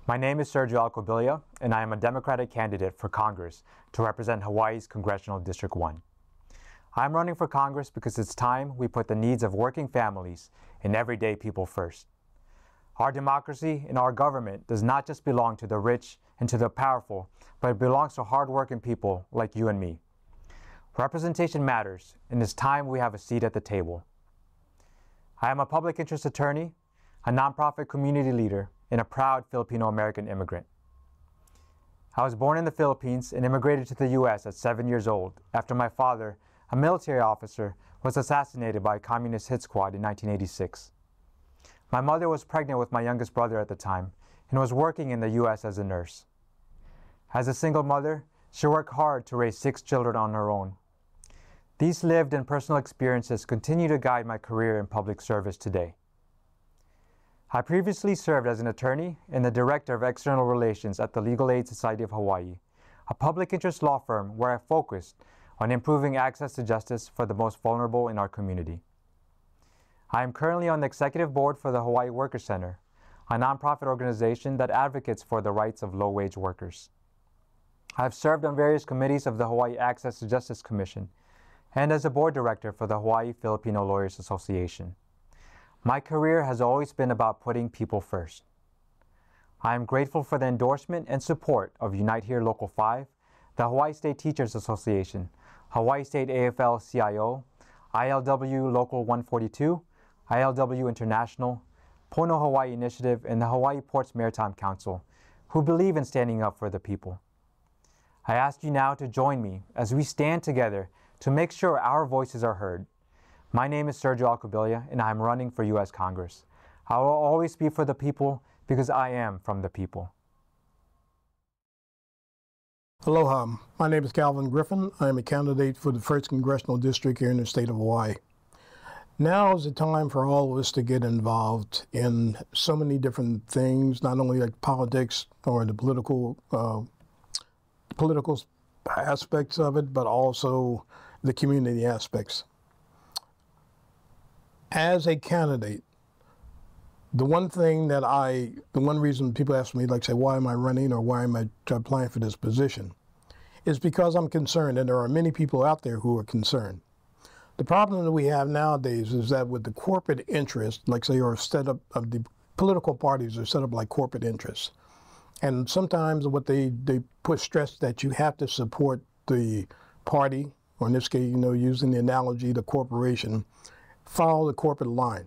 My name is Sergio Alcubilla, and I am a Democratic candidate for Congress to represent Hawaii's Congressional District I. I'm running for Congress because it's time we put the needs of working families and everyday people first. Our democracy and our government does not just belong to the rich and to the powerful, but it belongs to hardworking people like you and me. Representation matters, and it's time we have a seat at the table. I am a public interest attorney, a nonprofit community leader, and a proud Filipino-American immigrant. I was born in the Philippines and immigrated to the U.S. at 7 years old after my father, a military officer, was assassinated by a communist hit squad in 1986. My mother was pregnant with my youngest brother at the time and was working in the U.S. as a nurse. As a single mother, she worked hard to raise 6 children on her own. These lived and personal experiences continue to guide my career in public service today. I previously served as an attorney and the Director of External Relations at the Legal Aid Society of Hawaii, a public interest law firm where I focused on improving access to justice for the most vulnerable in our community. I am currently on the executive board for the Hawaii Worker Center, a nonprofit organization that advocates for the rights of low-wage workers. I have served on various committees of the Hawaii Access to Justice Commission and as a board director for the Hawaii Filipino Lawyers Association. My career has always been about putting people first. I am grateful for the endorsement and support of Unite Here Local 5, the Hawaii State Teachers Association, Hawaii State AFL-CIO, ILW Local 142, ILW International, Pono Hawaii Initiative, and the Hawaii Ports Maritime Council, who believe in standing up for the people. I ask you now to join me as we stand together to make sure our voices are heard. My name is Sergio Alcubilla, and I am running for U.S. Congress. I will always be for the people because I am from the people. Aloha, my name is Griffin. I am a candidate for the 1st Congressional District here in the state of Hawaii. Now is the time for all of us to get involved in so many different things, not only like politics or the political aspects of it, but also the community aspects. As a candidate, the one reason people ask me, like say, why am I running or why am I applying for this position, is because I'm concerned, and there are many people out there who are concerned. The problem that we have nowadays is that with the corporate interests, like say, are set up, of the political parties are set up like corporate interests. And sometimes what they put stress that you have to support the party, or in this case, using the analogy, the corporation, follow the corporate line.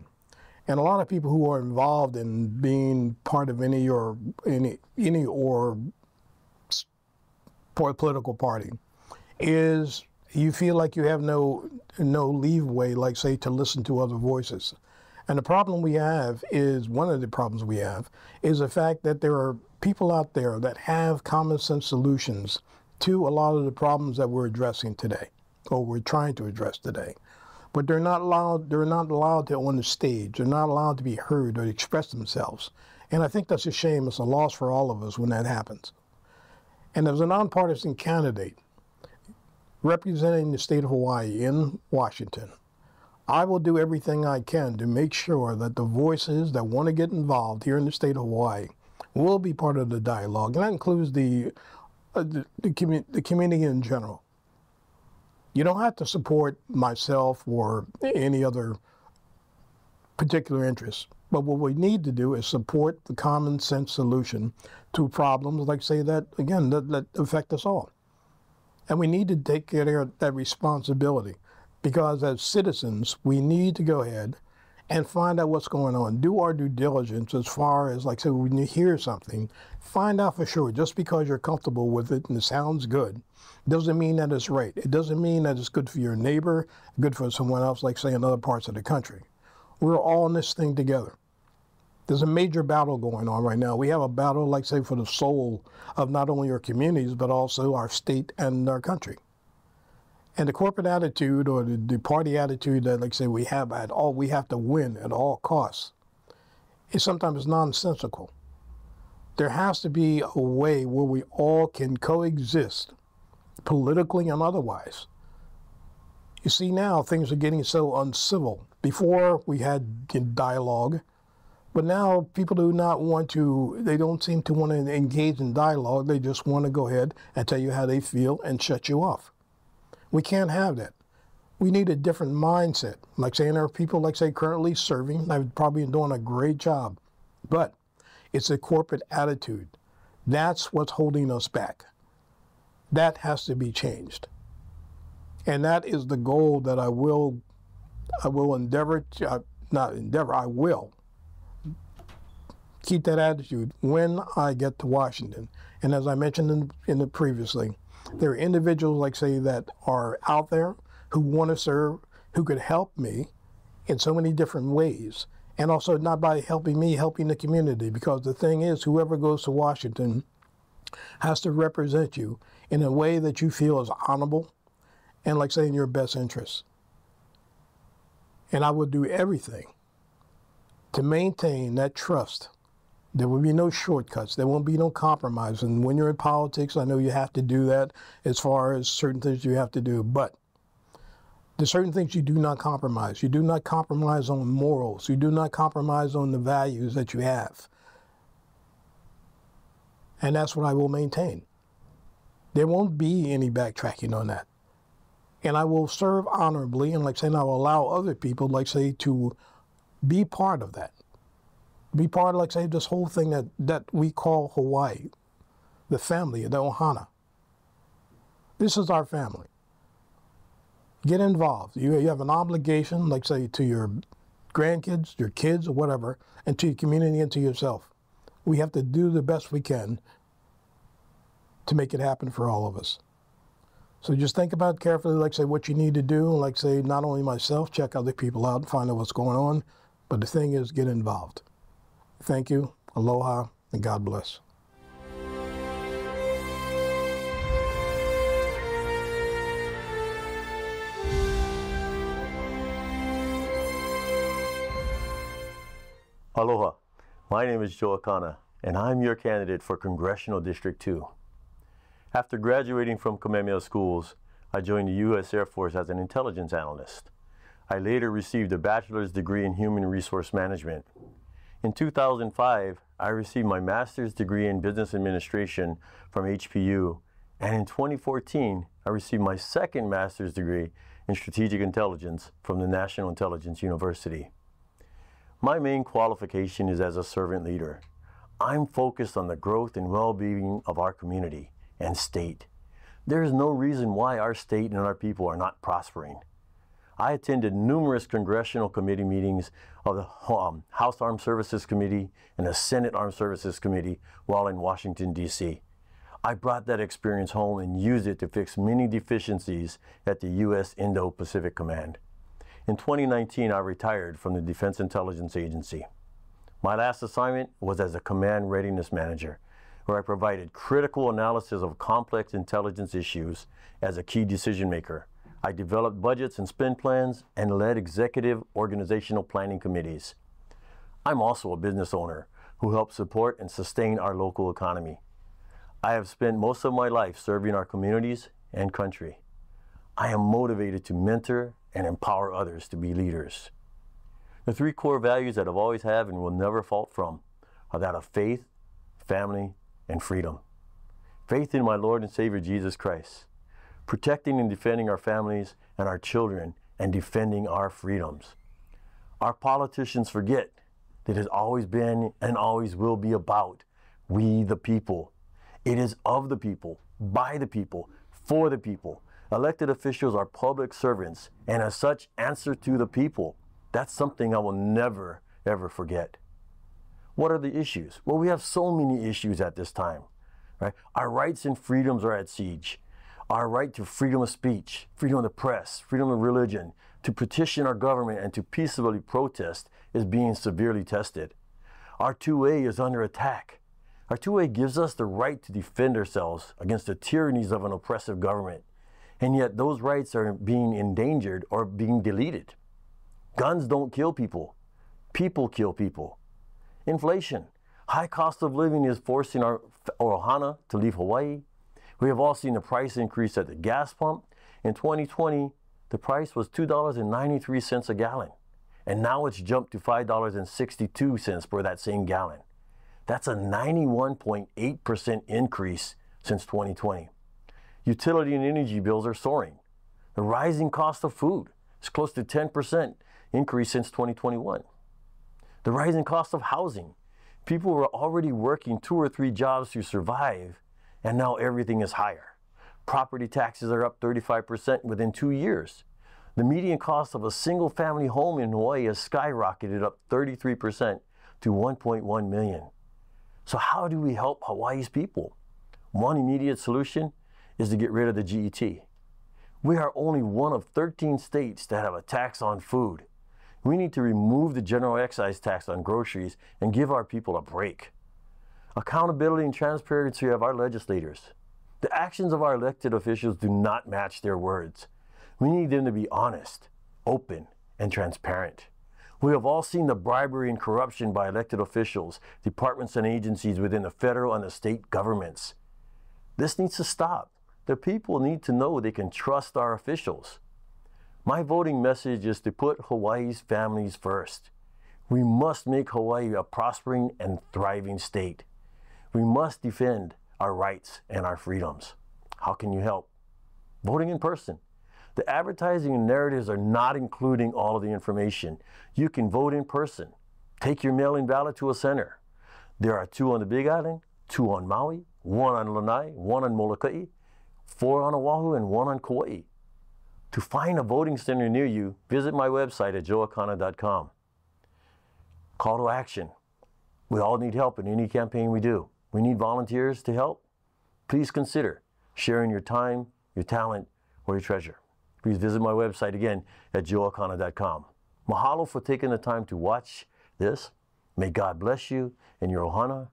And a lot of people who are involved in being part of any political party is you feel like you have no leeway, like say, to listen to other voices. And the problem we have is, one of the problems we have is the fact that there are people out there that have common sense solutions to a lot of the problems that we're addressing today, or we're trying to address today. But they're not allowed to on the stage. They're not allowed to be heard or express themselves. And I think that's a shame. It's a loss for all of us when that happens. And as a nonpartisan candidate representing the state of Hawaii in Washington, I will do everything I can to make sure that the voices that want to get involved here in the state of Hawaii will be part of the dialogue. And that includes the community in general. You don't have to support myself or any other particular interest. But what we need to do is support the common sense solution to problems like, say, that, again, that affect us all. And we need to take care of that responsibility, because as citizens, we need to go ahead and find out what's going on. Do our due diligence as far as, like, say, when you hear something, find out for sure. Just because you're comfortable with it and it sounds good doesn't mean that it's right. It doesn't mean that it's good for your neighbor, good for someone else, like, say, in other parts of the country. We're all in this thing together. There's a major battle going on right now. We have a battle, like, say, for the soul of not only our communities, but also our state and our country. And the corporate attitude, or the party attitude that, like, say, we have to win at all costs, is sometimes nonsensical. There has to be a way where we all can coexist, politically and otherwise. You see, now things are getting so uncivil. Before, we had dialogue. But now people do not want to, they don't seem to want to engage in dialogue. They just want to go ahead and tell you how they feel and shut you off. We can't have that. We need a different mindset. Like saying there are people, like say, currently serving, they've probably been doing a great job, but it's a corporate attitude. That's what's holding us back. That has to be changed. And that is the goal that I will endeavor to, I will keep that attitude when I get to Washington. And as I mentioned in the previously, there are individuals, like say, that are out there who want to serve, who could help me in so many different ways. And also not by helping me, helping the community. Because the thing is, whoever goes to Washington has to represent you in a way that you feel is honorable and, like say, in your best interest. And I will do everything to maintain that trust. There will be no shortcuts. There won't be no compromise. And when you're in politics, I know you have to do that as far as certain things you have to do. But there's certain things you do not compromise. You do not compromise on morals. You do not compromise on the values that you have. And that's what I will maintain. There won't be any backtracking on that. And I will serve honorably, and like saying, I will allow other people, like say, to be part of that. Be part of, like say, this whole thing that we call Hawaii, the family, the Ohana. This is our family. Get involved. You have an obligation, like say, to your grandkids, your kids, or whatever, and to your community and to yourself. We have to do the best we can to make it happen for all of us. So just think about it carefully, like say, what you need to do, and like say, not only myself, check other people out and find out what's going on, but the thing is, get involved. Thank you, aloha, and God bless. Aloha, my name is Joe Akana, and I'm your candidate for Congressional District II. After graduating from Kamehameha schools, I joined the U.S. Air Force as an intelligence analyst. I later received a bachelor's degree in human resource management. In 2005, I received my master's degree in business administration from HPU, and in 2014, I received my second master's degree in strategic intelligence from the National Intelligence University. My main qualification is as a servant leader. I'm focused on the growth and well-being of our community and state. There is no reason why our state and our people are not prospering. I attended numerous congressional committee meetings of the House Armed Services Committee and the Senate Armed Services Committee while in Washington, D.C. I brought that experience home and used it to fix many deficiencies at the U.S. Indo-Pacific Command. In 2019, I retired from the Defense Intelligence Agency. My last assignment was as a Command Readiness Manager, where I provided critical analysis of complex intelligence issues as a key decision maker. I developed budgets and spend plans and led executive organizational planning committees. I'm also a business owner who helps support and sustain our local economy. I have spent most of my life serving our communities and country. I am motivated to mentor and empower others to be leaders. The three core values that I've always had and will never fault from are that of faith, family, and freedom. Faith in my Lord and Savior Jesus Christ, protecting and defending our families and our children, and defending our freedoms. Our politicians forget that it has always been and always will be about we the people. It is of the people, by the people, for the people. Elected officials are public servants and as such answer to the people. That's something I will never, ever forget. What are the issues? Well, we have so many issues at this time, right? Our rights and freedoms are at siege. Our right to freedom of speech, freedom of the press, freedom of religion, to petition our government and to peaceably protest is being severely tested. Our 2A is under attack. Our 2A gives us the right to defend ourselves against the tyrannies of an oppressive government. And yet those rights are being endangered or being deleted. Guns don't kill people. People kill people. Inflation. High cost of living is forcing our Ohana to leave Hawaii. We have all seen the price increase at the gas pump. In 2020, the price was $2.93 a gallon. and now it's jumped to $5.62 for that same gallon. That's a 91.8% increase since 2020. Utility and energy bills are soaring. The rising cost of food is close to 10% increase since 2021. The rising cost of housing. People were already working 2 or 3 jobs to survive, and now everything is higher. Property taxes are up 35% within 2 years. The median cost of a single-family home in Hawaii has skyrocketed up 33% to $1.1 million. So how do we help Hawaii's people? One immediate solution is to get rid of the GET. We are only one of 13 states that have a tax on food. We need to remove the general excise tax on groceries and give our people a break. Accountability and transparency of our legislators. The actions of our elected officials do not match their words. We need them to be honest, open, and transparent. We have all seen the bribery and corruption by elected officials, departments and agencies within the federal and the state governments. This needs to stop. The people need to know they can trust our officials. My voting message is to put Hawaii's families first. We must make Hawaii a prospering and thriving state. We must defend our rights and our freedoms. How can you help? Voting in person. The advertising and narratives are not including all of the information. You can vote in person. Take your mail-in ballot to a center. There are 2 on the Big Island, 2 on Maui, 1 on Lanai, 1 on Molokai, 4 on Oahu, and 1 on Kauai. To find a voting center near you, visit my website at joeakana.com. Call to action. We all need help in any campaign we do. We need volunteers to help. Please consider sharing your time, your talent, or your treasure. Please visit my website again at joeakana.com. Mahalo for taking the time to watch this. May God bless you in your ohana,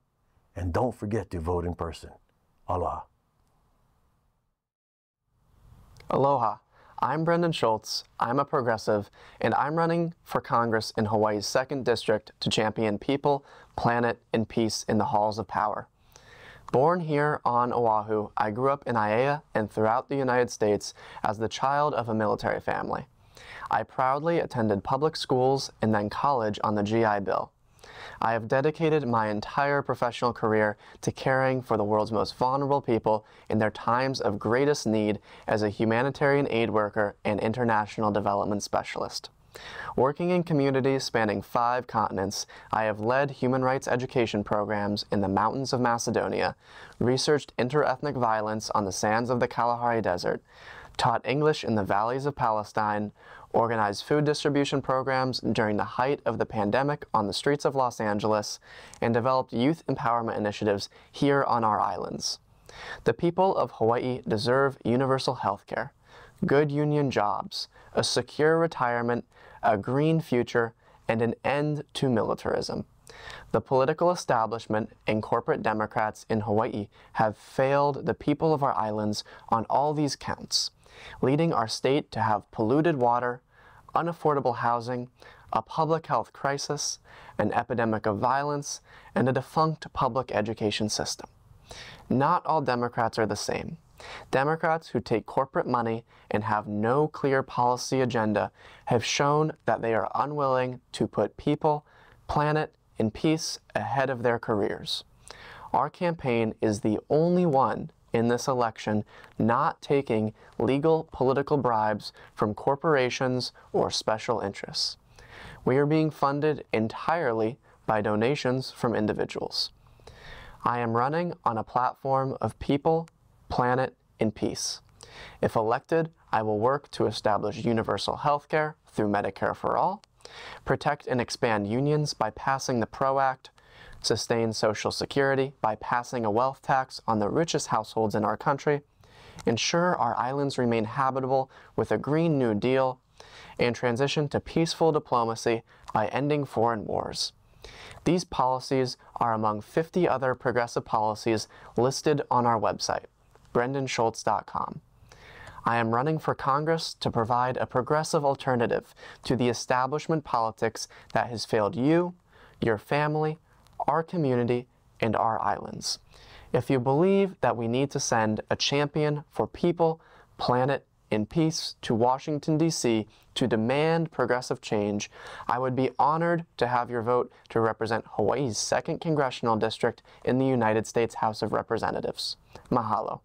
and don't forget to vote in person. Aloha. Aloha. I'm Brendan Schultz, I'm a progressive, and I'm running for Congress in Hawaii's 2nd District to champion people, planet, and peace in the halls of power. Born here on Oahu, I grew up in Aiea and throughout the United States as the child of a military family. I proudly attended public schools and then college on the GI Bill. I have dedicated my entire professional career to caring for the world's most vulnerable people in their times of greatest need as a humanitarian aid worker and international development specialist. Working in communities spanning 5 continents, I have led human rights education programs in the mountains of Macedonia, researched interethnic violence on the sands of the Kalahari Desert, taught English in the valleys of Palestine, organized food distribution programs during the height of the pandemic on the streets of Los Angeles, and developed youth empowerment initiatives here on our islands. The people of Hawaii deserve universal health care, good union jobs, a secure retirement, a green future, and an end to militarism. The political establishment and corporate Democrats in Hawaii have failed the people of our islands on all these counts, leading our state to have polluted water, unaffordable housing, a public health crisis, an epidemic of violence, and a defunct public education system. Not all Democrats are the same. Democrats who take corporate money and have no clear policy agenda have shown that they are unwilling to put people, planet, and peace ahead of their careers. Our campaign is the only one in this election not taking legal political bribes from corporations or special interests. We are being funded entirely by donations from individuals. I am running on a platform of people, planet, and peace. If elected, I will work to establish universal health care through Medicare for All, protect and expand unions by passing the PRO Act, sustain Social Security by passing a wealth tax on the richest households in our country, ensure our islands remain habitable with a Green New Deal, and transition to peaceful diplomacy by ending foreign wars. These policies are among 50 other progressive policies listed on our website, brendanschultz.com. I am running for Congress to provide a progressive alternative to the establishment politics that has failed you, your family, our community, and our islands. If you believe that we need to send a champion for people, planet, in peace to Washington, D.C. to demand progressive change, I would be honored to have your vote to represent Hawaii's 2nd Congressional District in the United States House of Representatives. Mahalo.